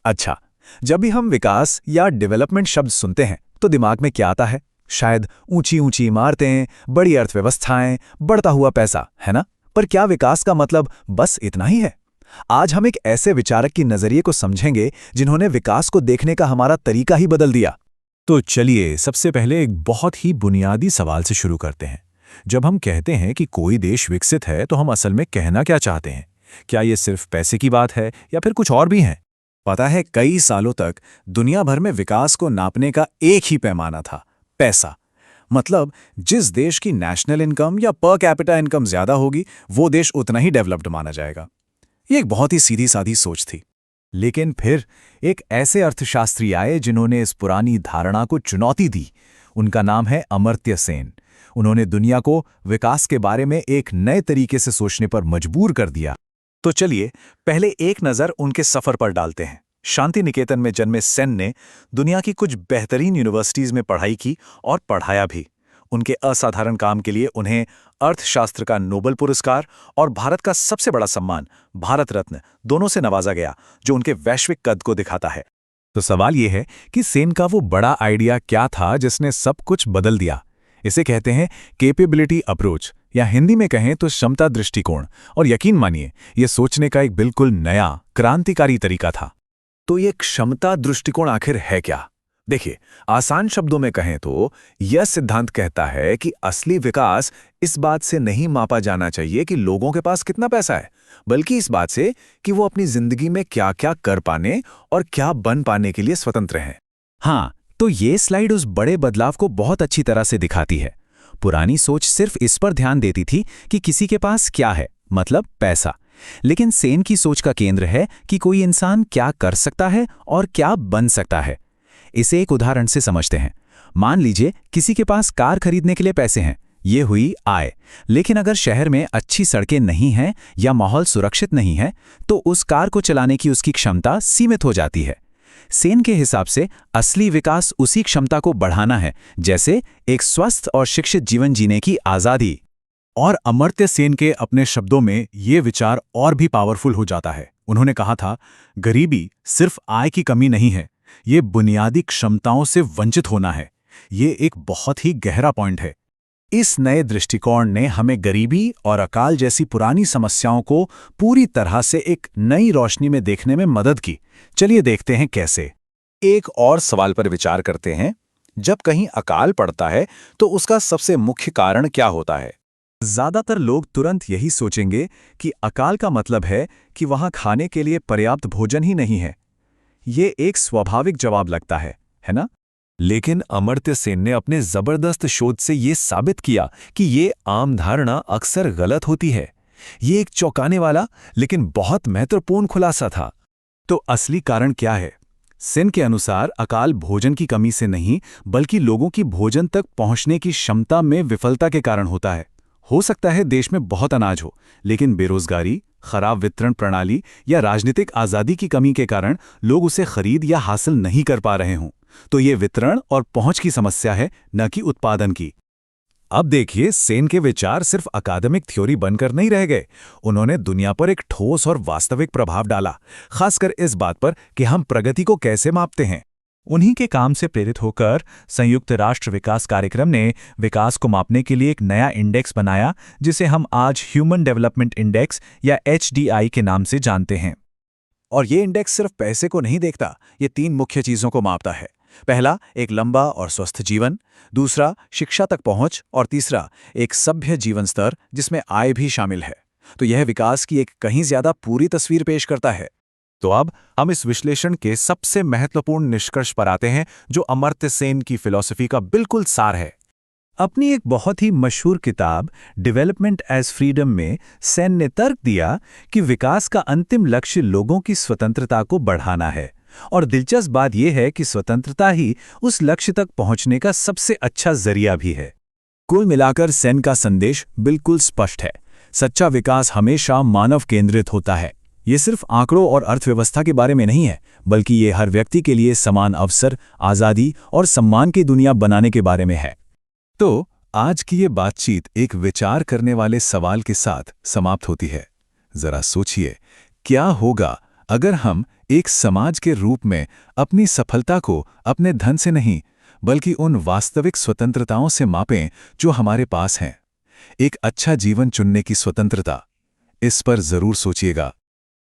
अच्छा, जब भी हम विकास या डेवलपमेंट शब्द सुनते हैं तो दिमाग में क्या आता है? शायद ऊंची ऊंची इमारतें, बड़ी अर्थव्यवस्थाएं, बढ़ता हुआ पैसा, है ना? पर क्या विकास का मतलब बस इतना ही है? आज हम एक ऐसे विचारक की नजरिए को समझेंगे जिन्होंने विकास को देखने का हमारा तरीका ही बदल दिया। तो चलिए सबसे पहले एक बहुत ही बुनियादी सवाल से शुरू करते हैं। जब हम कहते हैं कि कोई देश विकसित है तो हम असल में कहना क्या चाहते हैं? क्या ये सिर्फ पैसे की बात है या फिर कुछ और भी है? पता है, कई सालों तक दुनिया भर में विकास को नापने का एक ही पैमाना था, पैसा। मतलब जिस देश की नेशनल इनकम या पर कैपिटा इनकम ज्यादा होगी वो देश उतना ही डेवलप्ड माना जाएगा। ये एक बहुत ही सीधी सादी सोच थी। लेकिन फिर एक ऐसे अर्थशास्त्री आए जिन्होंने इस पुरानी धारणा को चुनौती दी। उनका नाम है अमर्त्य सेन। उन्होंने दुनिया को विकास के बारे में एक नए तरीके से सोचने पर मजबूर कर दिया। तो चलिए पहले एक नज़र उनके सफ़र पर डालते हैं। शांति निकेतन में जन्मे सेन ने दुनिया की कुछ बेहतरीन यूनिवर्सिटीज़ में पढ़ाई की और पढ़ाया भी। उनके असाधारण काम के लिए उन्हें अर्थशास्त्र का नोबेल पुरस्कार और भारत का सबसे बड़ा सम्मान भारत रत्न दोनों से नवाजा गया, जो उनके वैश्विक कद को दिखाता है। तो सवाल यह है कि सेन का वो बड़ा आइडिया क्या था जिसने सब कुछ बदल दिया? इसे कहते हैं कैपेबिलिटी अप्रोच, या हिंदी में कहें तो क्षमता दृष्टिकोण। और यकीन मानिए, यह सोचने का एक बिल्कुल नया क्रांतिकारी तरीका था। तो ये क्षमता दृष्टिकोण आखिर है क्या? देखिए, आसान शब्दों में कहें तो यह सिद्धांत कहता है कि असली विकास इस बात से नहीं मापा जाना चाहिए कि लोगों के पास कितना पैसा है, बल्कि इस बात से कि वो अपनी जिंदगी में क्या क्या कर पाने और क्या बन पाने के लिए स्वतंत्र हैं। हाँ, तो ये स्लाइड उस बड़े बदलाव को बहुत अच्छी तरह से दिखाती है। पुरानी सोच सिर्फ इस पर ध्यान देती थी कि किसी के पास क्या है, मतलब पैसा। लेकिन सेन की सोच का केंद्र है कि कोई इंसान क्या कर सकता है और क्या बन सकता है। इसे एक उदाहरण से समझते हैं। मान लीजिए किसी के पास कार खरीदने के लिए पैसे हैं, ये हुई आय। लेकिन अगर शहर में अच्छी सड़कें नहीं हैं या माहौल सुरक्षित नहीं है, तो उस कार को चलाने की उसकी क्षमता सीमित हो जाती है। सेन के हिसाब से असली विकास उसी क्षमता को बढ़ाना है, जैसे एक स्वस्थ और शिक्षित जीवन जीने की आज़ादी। और अमर्त्य सेन के अपने शब्दों में ये विचार और भी पावरफुल हो जाता है। उन्होंने कहा था, गरीबी सिर्फ आय की कमी नहीं है, ये बुनियादी क्षमताओं से वंचित होना है। ये एक बहुत ही गहरा पॉइंट है। इस नए दृष्टिकोण ने हमें गरीबी और अकाल जैसी पुरानी समस्याओं को पूरी तरह से एक नई रोशनी में देखने में मदद की। चलिए देखते हैं कैसे। एक और सवाल पर विचार करते हैं। जब कहीं अकाल पड़ता है तो उसका सबसे मुख्य कारण क्या होता है? ज्यादातर लोग तुरंत यही सोचेंगे कि अकाल का मतलब है कि वहां खाने के लिए पर्याप्त भोजन ही नहीं है। ये एक स्वाभाविक जवाब लगता है ना? लेकिन अमर्त्य सेन ने अपने जबरदस्त शोध से ये साबित किया कि ये आम धारणा अक्सर गलत होती है। ये एक चौंकाने वाला लेकिन बहुत महत्वपूर्ण खुलासा था। तो असली कारण क्या है? सेन के अनुसार अकाल भोजन की कमी से नहीं, बल्कि लोगों की भोजन तक पहुंचने की क्षमता में विफलता के कारण होता है। हो सकता है देश में बहुत अनाज हो, लेकिन बेरोजगारी, खराब वितरण प्रणाली या राजनीतिक आज़ादी की कमी के कारण लोग उसे खरीद या हासिल नहीं कर पा रहे हों। तो ये वितरण और पहुंच की समस्या है, न कि उत्पादन की। अब देखिए, सेन के विचार सिर्फ अकादमिक थ्योरी बनकर नहीं रह गए। उन्होंने दुनिया पर एक ठोस और वास्तविक प्रभाव डाला, खासकर इस बात पर कि हम प्रगति को कैसे मापते हैं। उन्हीं के काम से प्रेरित होकर संयुक्त राष्ट्र विकास कार्यक्रम ने विकास को मापने के लिए एक नया इंडेक्स बनाया, जिसे हम आज ह्यूमन डेवलपमेंट इंडेक्स या HDI के नाम से जानते हैं। और ये इंडेक्स सिर्फ पैसे को नहीं देखता, ये 3 मुख्य चीजों को मापता है। पहला, एक लंबा और स्वस्थ जीवन। दूसरा, शिक्षा तक पहुंच। और तीसरा, एक सभ्य जीवन स्तर जिसमें आय भी शामिल है। तो यह विकास की एक कहीं ज्यादा पूरी तस्वीर पेश करता है। तो अब हम इस विश्लेषण के सबसे महत्वपूर्ण निष्कर्ष पर आते हैं, जो अमर्त्य सेन की फिलॉसफी का बिल्कुल सार है। अपनी एक बहुत ही मशहूर किताब डेवलपमेंट एज फ्रीडम में सेन ने तर्क दिया कि विकास का अंतिम लक्ष्य लोगों की स्वतंत्रता को बढ़ाना है। और दिलचस्प बात यह है कि स्वतंत्रता ही उस लक्ष्य तक पहुंचने का सबसे अच्छा जरिया भी है। कुल मिलाकर सेन का संदेश बिल्कुल स्पष्ट है। सच्चा विकास हमेशा मानव केंद्रित होता है। ये सिर्फ आंकड़ों और अर्थव्यवस्था के बारे में नहीं है, बल्कि ये हर व्यक्ति के लिए समान अवसर, आज़ादी और सम्मान की दुनिया बनाने के बारे में है। तो आज की ये बातचीत एक विचार करने वाले सवाल के साथ समाप्त होती है। जरा सोचिए, क्या होगा अगर हम एक समाज के रूप में अपनी सफलता को अपने धन से नहीं, बल्कि उन वास्तविक स्वतंत्रताओं से मापें जो हमारे पास हैं। एक अच्छा जीवन चुनने की स्वतंत्रता, इस पर जरूर सोचिएगा।